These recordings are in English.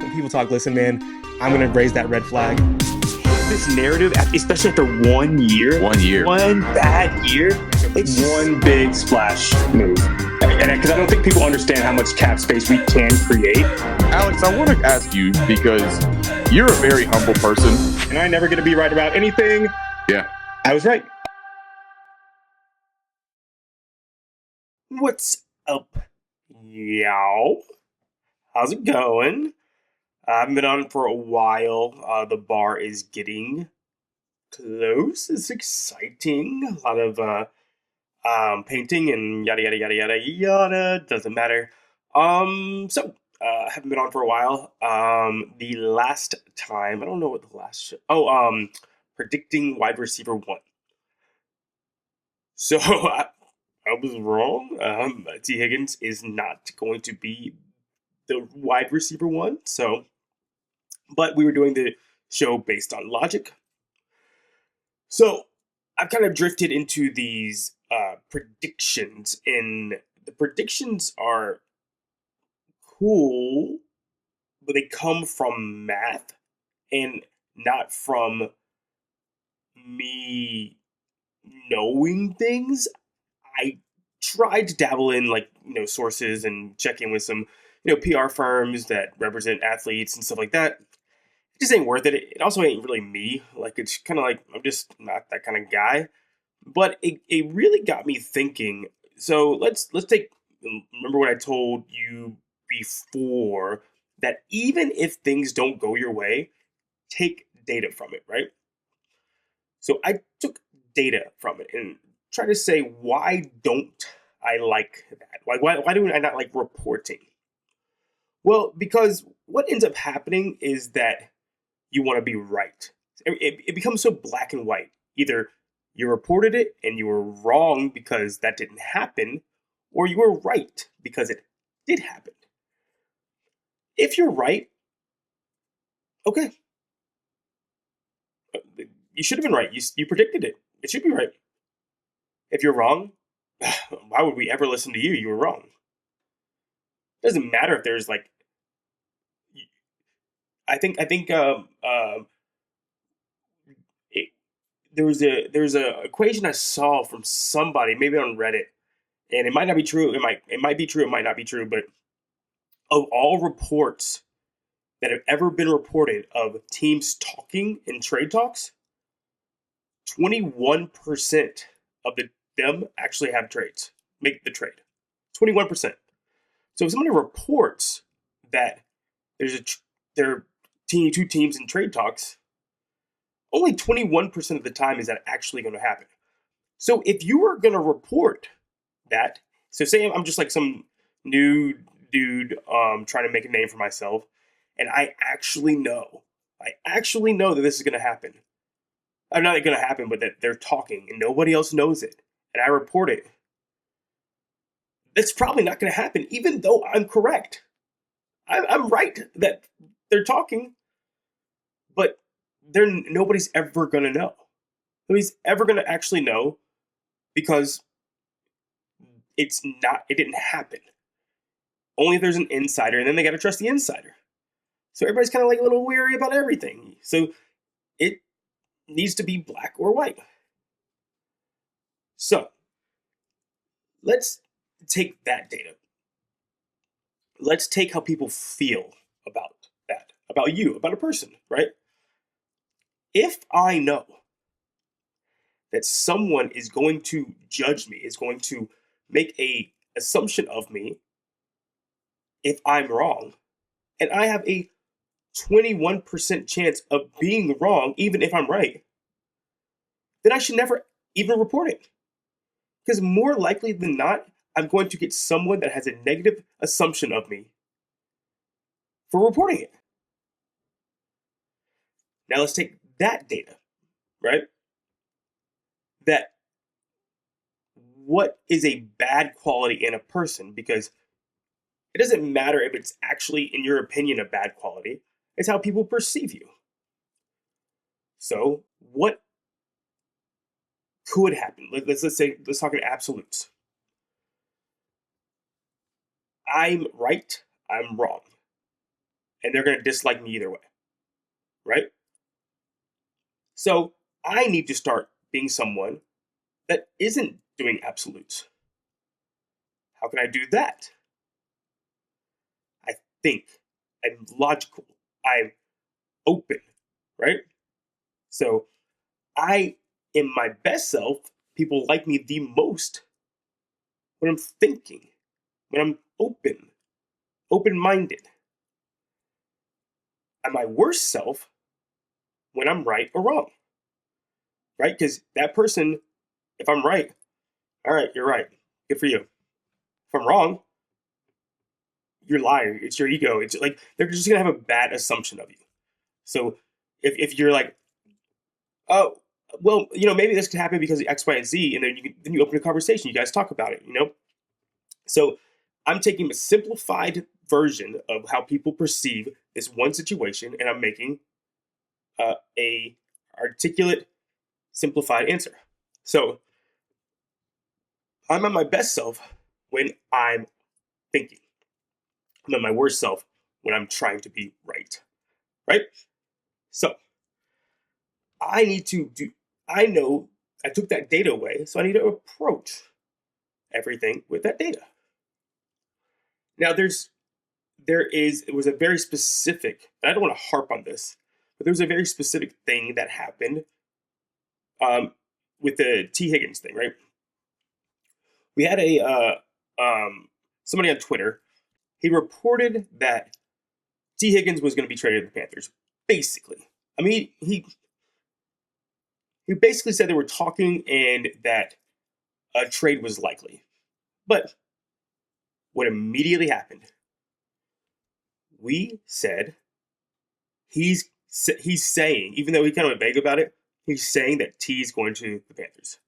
when people talk, listen, man, I'm going to raise that red flag. This narrative, especially after 1 year, one bad year, it's one big splash move. And because I don't think people understand how much cap space we can create. Alex, I want to ask you, because you're a very humble person. And I'm never going to be right about anything. Yeah. I was right. What's up, y'all? How's it going? I've been on for a while. The bar is getting close. It's exciting. A lot of painting and yada yada yada yada yada. Doesn't matter. I haven't been on for a while. The last time, I don't know what the last show. Predicting wide receiver one. So I was wrong. T. Higgins is not going to be the wide receiver one. But we were doing the show based on logic. So I've kind of drifted into these predictions, and the predictions are cool, but they come from math and not from me knowing things. I tried to dabble in sources and check in with some PR firms that represent athletes and stuff like that. It just ain't worth it. It also ain't really me. It's kind of like I'm just not that kind of guy. But it really got me thinking. So let's remember what I told you before, that even if things don't go your way, take data from it, right? So I took data from it and try to say, why don't I like that? Why do I not like reporting? Well, because what ends up happening is that you want to be right. It becomes so black and white. Either you reported it and you were wrong because that didn't happen, or you were right because it did happen. If you're right, okay. You should have been right. You predicted it. It should be right. If you're wrong, why would we ever listen to you? You were wrong. It doesn't matter if there's there's a equation I saw from somebody, maybe on Reddit, and it might not be true. It might be true. It might not be true. But of all reports that have ever been reported of teams talking in trade talks, 21% of them actually have trades, make the trade. 21%. So if somebody reports that there are two teams in trade talks, only 21% of the time is that actually going to happen. So if you were going to report that, so say I'm just like some new dude trying to make a name for myself, and I actually know that this is going to happen. I'm not going to happen, but that they're talking and nobody else knows it, and I report it. It's probably not going to happen, even though I'm correct. I'm right that they're talking, but nobody's ever going to know. Nobody's ever going to actually know, because it didn't happen. Only if there's an insider, and then they got to trust the insider. So everybody's kind of a little weary about everything. So it needs to be black or white. So let's take that data. Let's take how people feel about that, about you, about a person, right? If I know that someone is going to judge me, is going to make a assumption of me if I'm wrong, and I have a 21% chance of being wrong, even if I'm right, then I should never even report it. Because more likely than not, I'm going to get someone that has a negative assumption of me for reporting it. Now let's take that data, right? That what is a bad quality in a person, because it doesn't matter if it's actually, in your opinion, a bad quality. It's how people perceive you. So what could happen? Let's talk in absolutes. I'm right, I'm wrong. and they're going to dislike me either way, right? So I need to start being someone that isn't doing absolutes. How can I do that? I think. I'm logical. I'm open, right? So I am my best self. People like me the most when I'm thinking, when I'm open-minded. I'm my worst self when I'm right or wrong, right? Because that person, if I'm right, all right, you're right. Good for you. If I'm wrong, you're a liar. It's your ego. It's like they're just gonna have a bad assumption of you. So if you're like, oh, well, maybe this could happen because of X, Y, and Z, and then you open a conversation. You guys talk about it. So I'm taking a simplified version of how people perceive this one situation, and I'm making a articulate, simplified answer. So I'm at my best self when I'm thinking. I'm at my worst self when I'm trying to be right. Right? So I know I took that data away, so I need to approach everything with that data. Now it was a very specific, and I don't want to harp on this, but there was a very specific thing that happened with the T. Higgins thing, right? We had somebody on Twitter. He reported that T. Higgins was going to be traded to the Panthers. Basically, I mean, he basically said they were talking and that a trade was likely. But what immediately happened? We said he's saying, even though he kind of went vague about it, he's saying that T's going to the Panthers.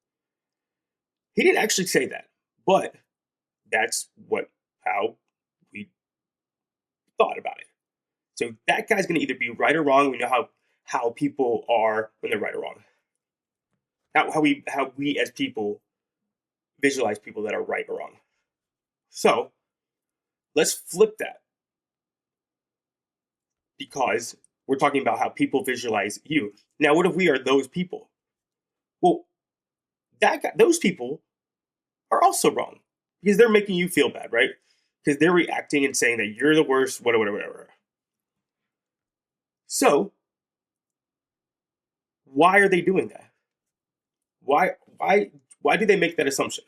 He didn't actually say that, but that's how we thought about it. So that guy's going to either be right or wrong. We know how people are when they're right or wrong. How we as people visualize people that are right or wrong. So let's flip that, because we're talking about how people visualize you. Now, what if we are those people? Well, those people are also wrong because they're making you feel bad, right? Because they're reacting and saying that you're the worst, whatever. So, why are they doing that? Why do they make that assumption?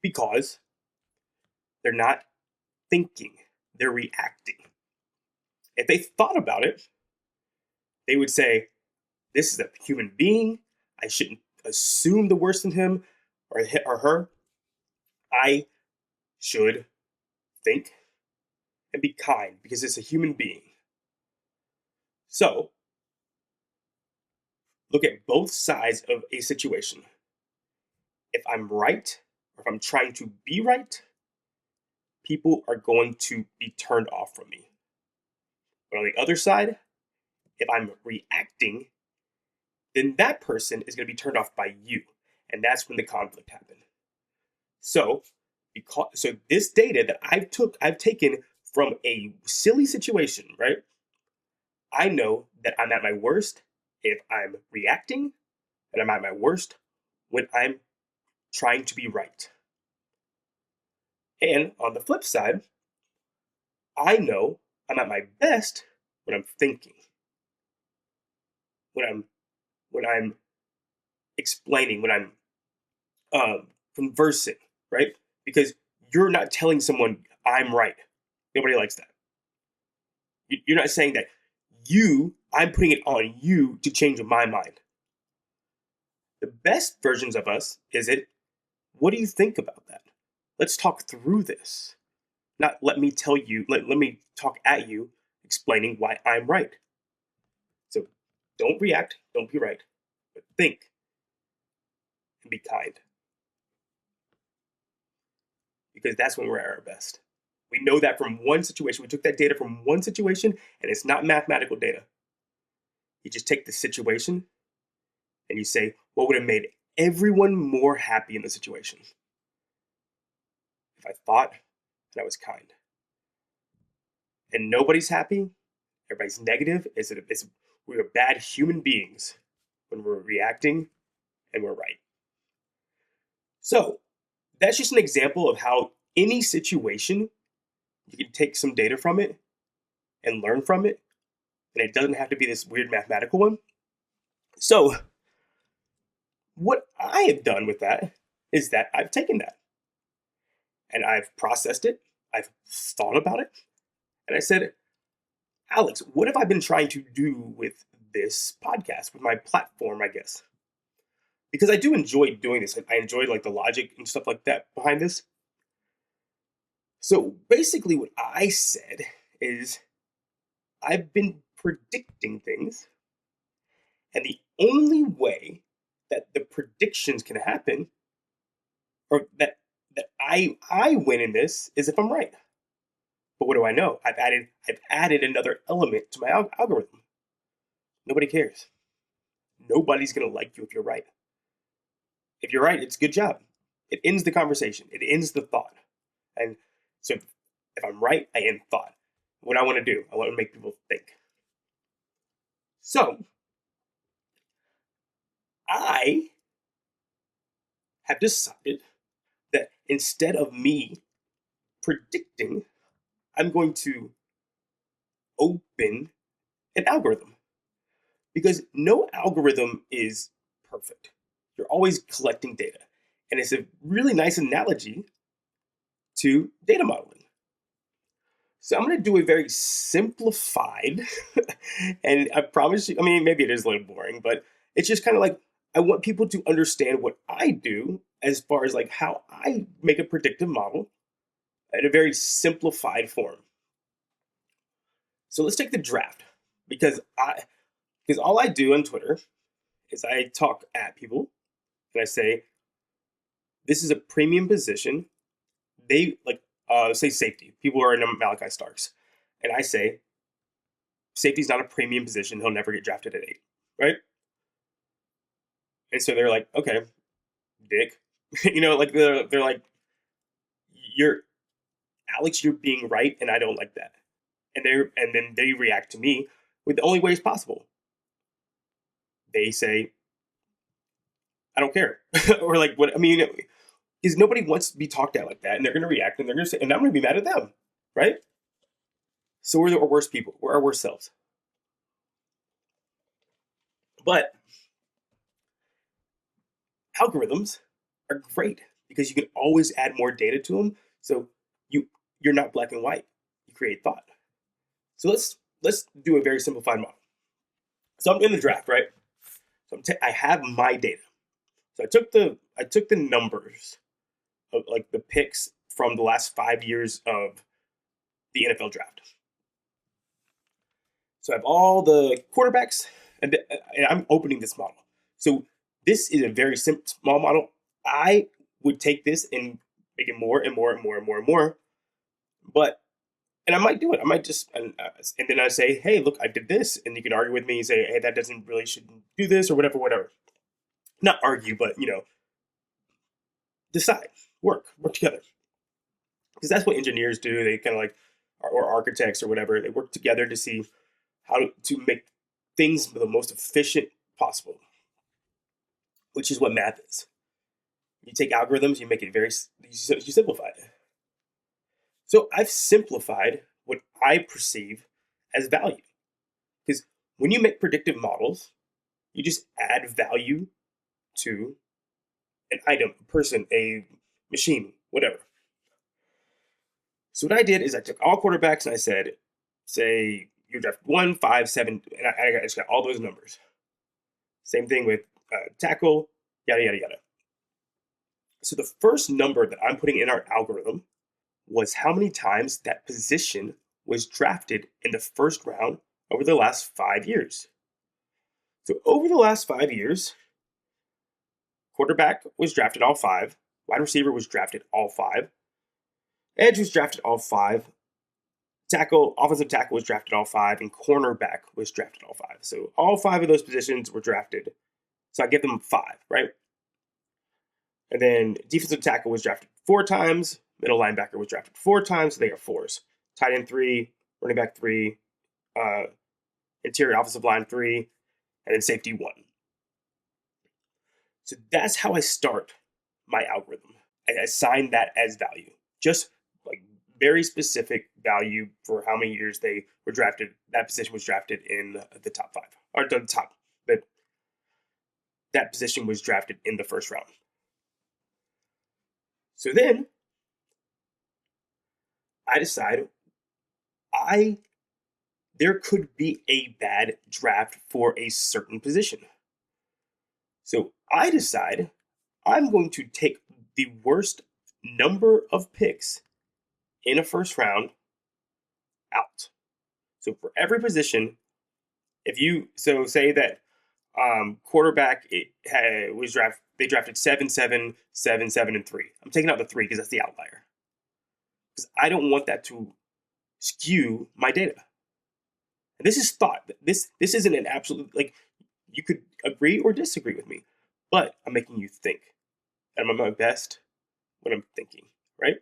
Because they're not thinking, they're reacting. If they thought about it, they would say, this is a human being. I shouldn't assume the worst in him or her. I should think and be kind because it's a human being. So, look at both sides of a situation. If I'm right, or if I'm trying to be right, people are going to be turned off from me. But on the other side, if I'm reacting, then that person is going to be turned off by you. And that's when the conflict happened. So this data that I've taken from a silly situation, right? I know that I'm at my worst if I'm reacting, and I'm at my worst when I'm trying to be right. And on the flip side, I know I'm at my best when I'm thinking, when I'm explaining, when I'm conversing, right? Because you're not telling someone I'm right. Nobody likes that. You're not saying that I'm putting it on you to change my mind. The best versions of us what do you think about that? Let's talk through this. Not let me tell you, let me talk at you, explaining why I'm right. So don't react, don't be right, but think and be kind. Because that's when we're at our best. We know that from one situation. We took that data from one situation, and it's not mathematical data. You just take the situation and you say, what would have made everyone more happy in the situation? If I thought and I was kind. And nobody's happy, Everybody's negative. We're bad human beings when we're reacting and we're right. So that's just an example of how any situation, you can take some data from it and learn from it. And it doesn't have to be this weird mathematical one. So what I have done with that is that I've taken that and I've processed it. I've thought about it. And I said, Alex, what have I been trying to do with this podcast, with my platform, I guess? Because I do enjoy doing this. I enjoy like the logic and stuff like that behind this. So basically what I said is I've been predicting things, and the only way that the predictions can happen, or that I win in this, is if I'm right. But what do I know? I've added another element to my algorithm. Nobody cares. Nobody's going to like you if you're right. If you're right, it's a good job. It ends the conversation. It ends the thought. And so if I'm right, I end thought. What I want to do, I want to make people think. So I have decided that instead of me predicting, I'm going to open an algorithm. Because no algorithm is perfect. You're always collecting data. And it's a really nice analogy to data modeling. So I'm going to do a very simplified, and I promise you, I mean, maybe it is a little boring, but it's just kind of like, I want people to understand what I do as far as like how I make a predictive model in a very simplified form. So let's take the draft, because all I do on Twitter is I talk at people and I say, this is a premium position. They like, say safety. People are in Malachi Starks. And I say, safety's not a premium position. He'll never get drafted at 8, right? And so they're like, okay, dick. Like they're like, Alex, you're being right, and I don't like that. And then they react to me with the only ways possible. They say, I don't care. Or like, what, I mean, because nobody wants to be talked at like that, and they're going to react, and they're going to say, and I'm going to be mad at them, right? So we're the worst people. We're our worst selves. But algorithms are great because you can always add more data to them. So you're not black and white. You create thought. So let's do a very simplified model. So I'm in the draft, right? So I have my data. So I took the numbers of like the picks from the last 5 years of the NFL draft. So I have all the quarterbacks, and I'm opening this model. So this is a very small model. I would take this and make it more and more and more and more and more. And I might do it. I might just, and then I say, hey, look, I did this. And you can argue with me and say, hey, that shouldn't do this or whatever. Not argue, but, decide, work together. Because that's what engineers do. They kind of like, or architects or whatever, they work together to see how to make things the most efficient possible, which is what math is. You take algorithms, you make it you simplify it. So I've simplified what I perceive as value. Because when you make predictive models, you just add value to an item, a person, a machine, whatever. So what I did is I took all quarterbacks and I said, say you draft 1, 5, 7, and I just got all those numbers. Same thing with tackle, yada, yada, yada. So the first number that I'm putting in our algorithm was how many times that position was drafted in the first round over the last 5 years. So over the last 5 years, quarterback was drafted all 5, wide receiver was drafted all 5, edge was drafted all 5, offensive tackle was drafted all 5, and cornerback was drafted all 5. So all 5 of those positions were drafted. So I give them 5, right? And then defensive tackle was drafted 4 times. Middle linebacker was drafted 4 times, so they are 4s. Tight end 3, running back 3, interior offensive line 3, and then safety 1. So that's how I start my algorithm. I assign that as value. Just like very specific value for how many years they were drafted. That position was drafted in the top 5. Or the top. That position was drafted in the first round. So then I decide there could be a bad draft for a certain position. So I decide I'm going to take the worst number of picks in a first round out. So for every position, say that quarterback they drafted 7, 7, 7, 7, and 3. I'm taking out the 3 because that's the outlier. Because I don't want that to skew my data. And this is thought. This isn't an absolute, like, you could agree or disagree with me, but I'm making you think. And I'm at my best when I'm thinking, right?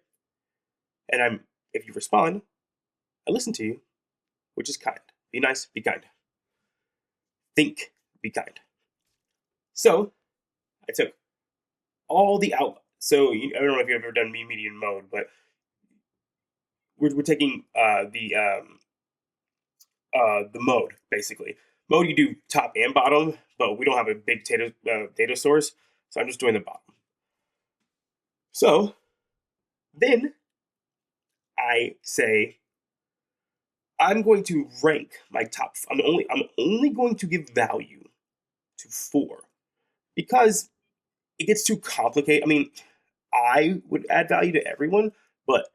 And if you respond, I listen to you, which is kind. Be nice, be kind. Think, be kind. So I took all the So I don't know if you've ever done mean, median, mode, but we're taking the mode basically. Mode, you do top and bottom, but we don't have a big data source, so I'm just doing the bottom. So then I say I'm going to rank my top. I'm only going to give value to 4 because it gets too complicated. I mean, I would add value to everyone, but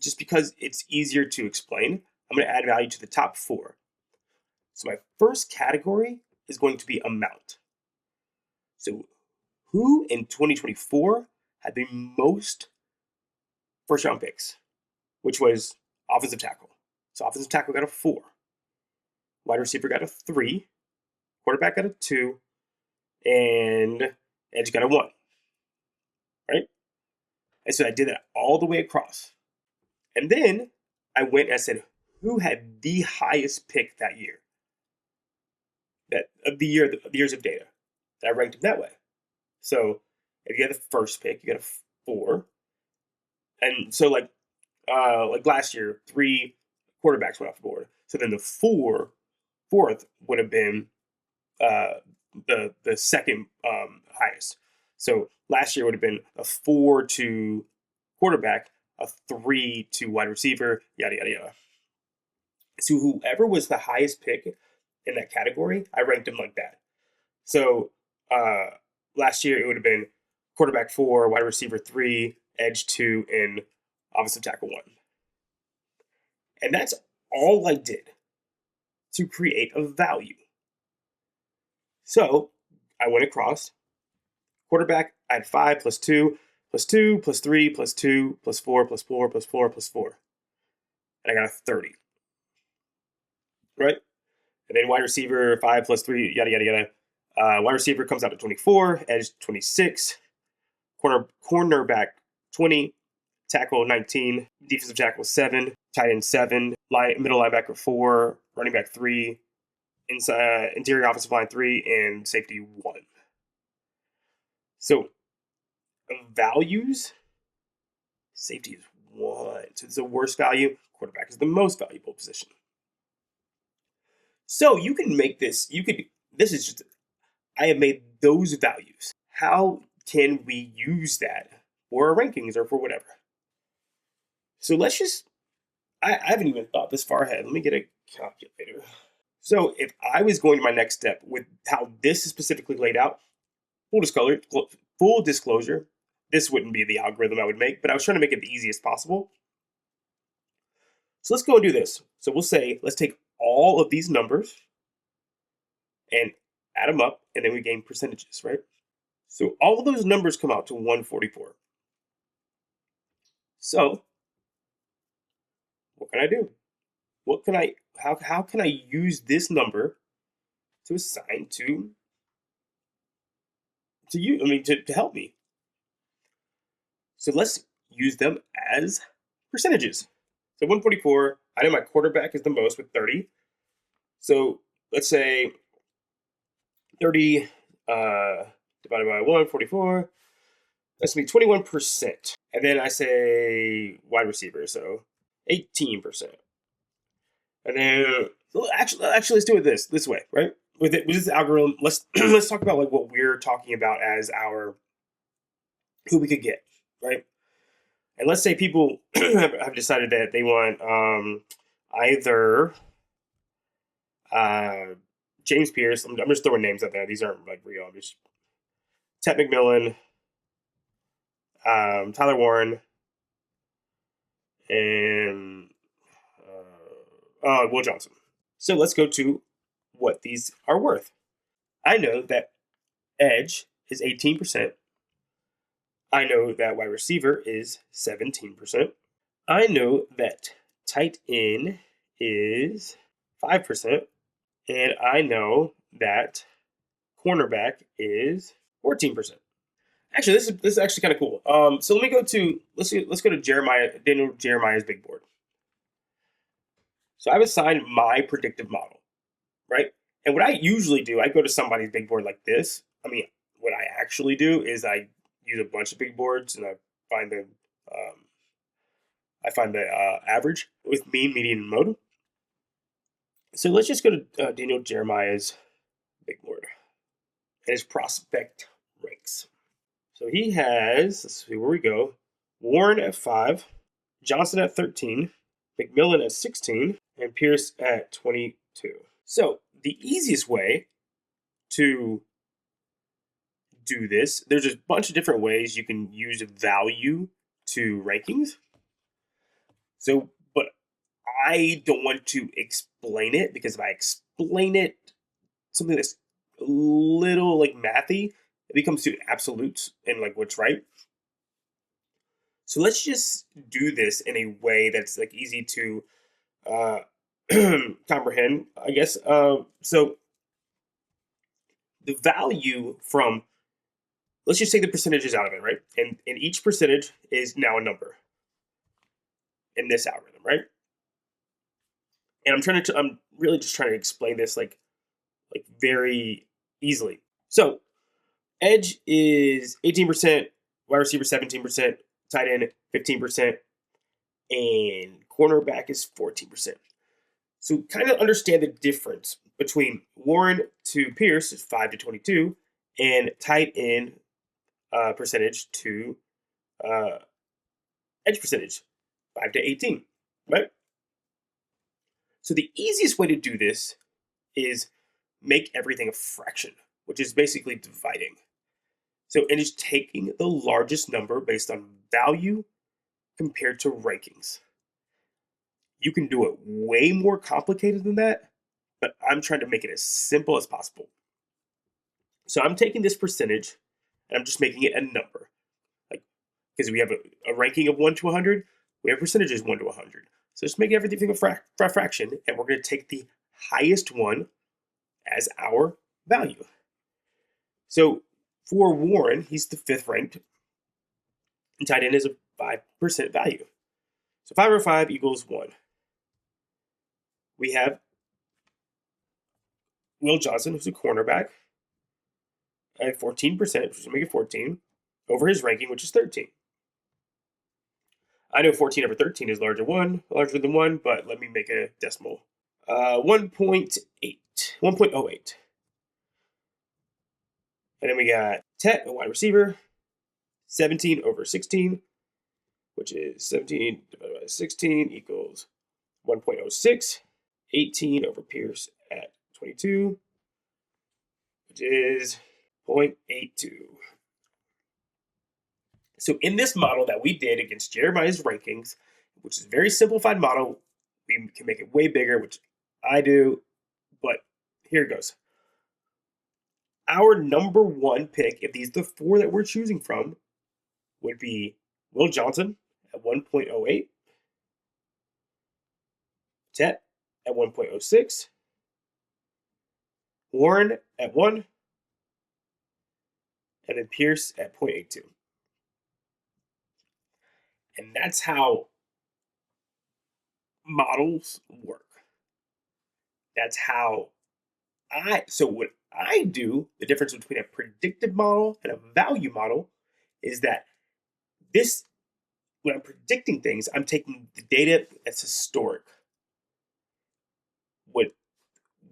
just because it's easier to explain, I'm going to add value to the top 4. So my first category is going to be amount. So who in 2024 had the most first round picks, which was offensive tackle. So offensive tackle got a 4. Wide receiver got a 3. Quarterback got a 2. And edge got a 1. Right? And so I did that all the way across. And then I went and I said, who had the highest pick that year? The years of data. I ranked them that way. So if you had the first pick, you got a 4. And so like last year, 3 quarterbacks went off the board. So then the fourth would have been the second highest. So last year would have been a 4 to quarterback, a 3 to wide receiver, yada yada yada. So whoever was the highest pick in that category, I ranked them like that. So last year it would have been quarterback 4, wide receiver 3, edge 2, and offensive tackle 1. And that's all I did to create a value. So I went across. Quarterback, I had 5 plus 2 plus 2 plus 3 plus 2 plus 4 plus 4 plus 4 plus 4. And I got a 30. Right? And then wide receiver, 5 plus 3, yada, yada, yada. Wide receiver comes out to 24, edge 26, cornerback 20, tackle 19, defensive tackle 7, tight end 7, middle linebacker 4, running back 3, interior offensive line 3, and safety 1. So values, safety is 1. So it's the worst value. Quarterback is the most valuable position. So you can make this, I have made those values. How can we use that for our rankings or for whatever? So let's just, I haven't even thought this far ahead. Let me get a calculator. So if I was going to my next step with how this is specifically laid out, full disclosure, this wouldn't be the algorithm I would make, but I was trying to make it the easiest possible. So let's go and do this. So we'll say, let's take all of these numbers and add them up, and then we gain percentages, right? So all of those numbers come out to 144. So what can I do? How can I use this number to assign to you? I mean, to help me. So let's use them as percentages. So 144, I know my quarterback is the most with 30. So let's say 30 divided by 144. That's going to be 21%. And then I say wide receiver, so 18%. And then actually let's do it this way, right? With this algorithm, let's let's talk about like what we're talking about as our who we could get, right? And let's say people have decided that they want either James Pierce. I'm just throwing names out there. These aren't like real. I'm just Ted McMillan, Tyler Warren, and Will Johnson. So let's go to what these are worth. I know that edge is 18%. I know that wide receiver is 17%. I know that tight end is 5%. And I know that cornerback is 14%. Actually, this is actually kind of cool. So let me go to let's go to Daniel Jeremiah's big board. So I've assigned my predictive model, right? And what I usually do, I go to somebody's big board like this. I mean, what I actually do is I use a bunch of big boards and I find the average with mean, median, and mode. So let's just go to Daniel Jeremiah's big board and his prospect ranks. So he has, let's see where we go, Warren at 5, Johnson at 13, McMillan at 16, and Pierce at 22. So the easiest way to do this, there's a bunch of different ways you can use value to rankings. So, but I don't want to explain it, because if I explain it, something that's a little like mathy, it becomes too absolute and like what's right. So let's just do this in a way that's like easy to comprehend, I guess. So the value from, let's just take the percentages out of it, right? And each percentage is now a number in this algorithm, right? And I'm really just trying to explain this like very easily. So edge is 18%, wide receiver 17%, tight end 15%, and cornerback is 14%. So kind of understand the difference between Warren to Pierce is 5 to 22, and tight end percentage to edge percentage 5 to 18, right? So the easiest way to do this is make everything a fraction, which is basically dividing. So it is taking the largest number based on value compared to rankings. You can do it way more complicated than that, but I'm trying to make it as simple as possible. So I'm taking this percentage and I'm just making it a number. Like, because we have a ranking of 1 to 100, we have percentages 1 to 100. So just make everything a fraction, and we're going to take the highest one as our value. So for Warren, he's the 5th ranked, and tight end is a 5% value. So 5 over 5 equals 1. We have Will Johnson, who's a cornerback, at 14%, which is make it 14, over his ranking, which is 13. I know 14 over 13 is larger than 1, but let me make a decimal. 1.08. And then we got Tet, a wide receiver, 17 over 16, which is 17 divided by 16 equals 1.06. 18 over Pierce at 22, which is 0.82. So in this model that we did against Jeremiah's rankings, which is a very simplified model, we can make it way bigger, which I do, but here it goes. Our number one pick, if these are the 4 that we're choosing from, would be Will Johnson at 1.08, Tet at 1.06, Warren at 1, and then Pierce at 0.82. And that's how models work. That's how So what I do, the difference between a predictive model and a value model is that when I'm predicting things, I'm taking the data that's historic. What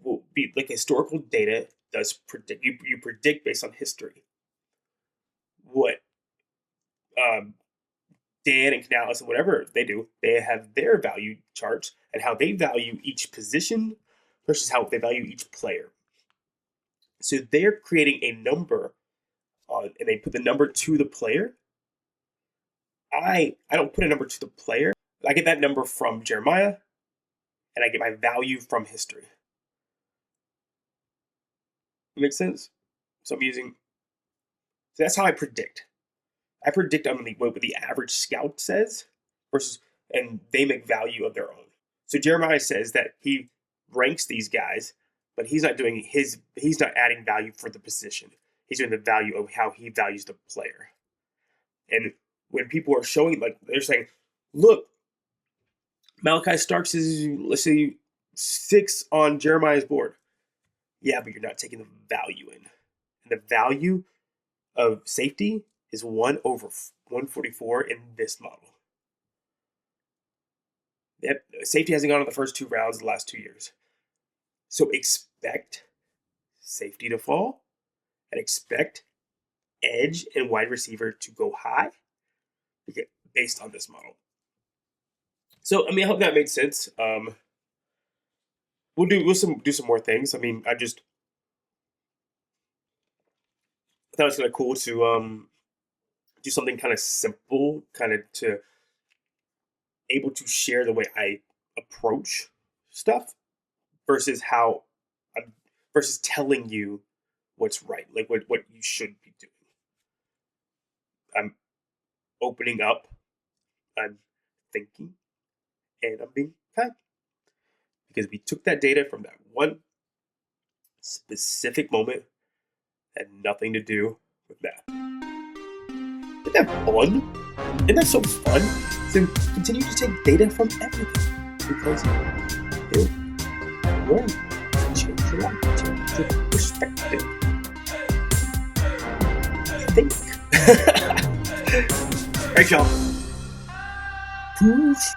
will be like historical data does predict. You predict based on history. What Dan and Canales and whatever they do, they have their value charts and how they value each position versus how they value each player. So they're creating a number and they put the number to the player. I don't put a number to the player. I get that number from Jeremiah, and I get my value from history. Makes sense? So that's how I predict. I predict on what the average scout says and they make value of their own. So Jeremiah says that he ranks these guys, but he's not adding value for the position. He's doing the value of how he values the player. And when people are showing, like, they're saying, look, Malachi Starks is, let's say, 6 on Jeremiah's board. Yeah, but you're not taking the value in. And the value of safety is 1 over 144 in this model. Yep, safety hasn't gone in the first 2 rounds of the last 2 years. So expect safety to fall and expect edge and wide receiver to go high based on this model. So, I mean, I hope that made sense. We'll do some more things. I mean, I thought it was kind of cool to do something kind of simple, kind of to able to share the way I approach stuff versus versus telling you what's right, like what you should be doing. I'm opening up, I'm thinking, and I'm being kind. Because we took that data from that one specific moment, had nothing to do with that. Isn't that fun? Isn't that so fun? To continue to take data from everything. Because it will change your life, change your perspective. I think. Alright, y'all. Poof.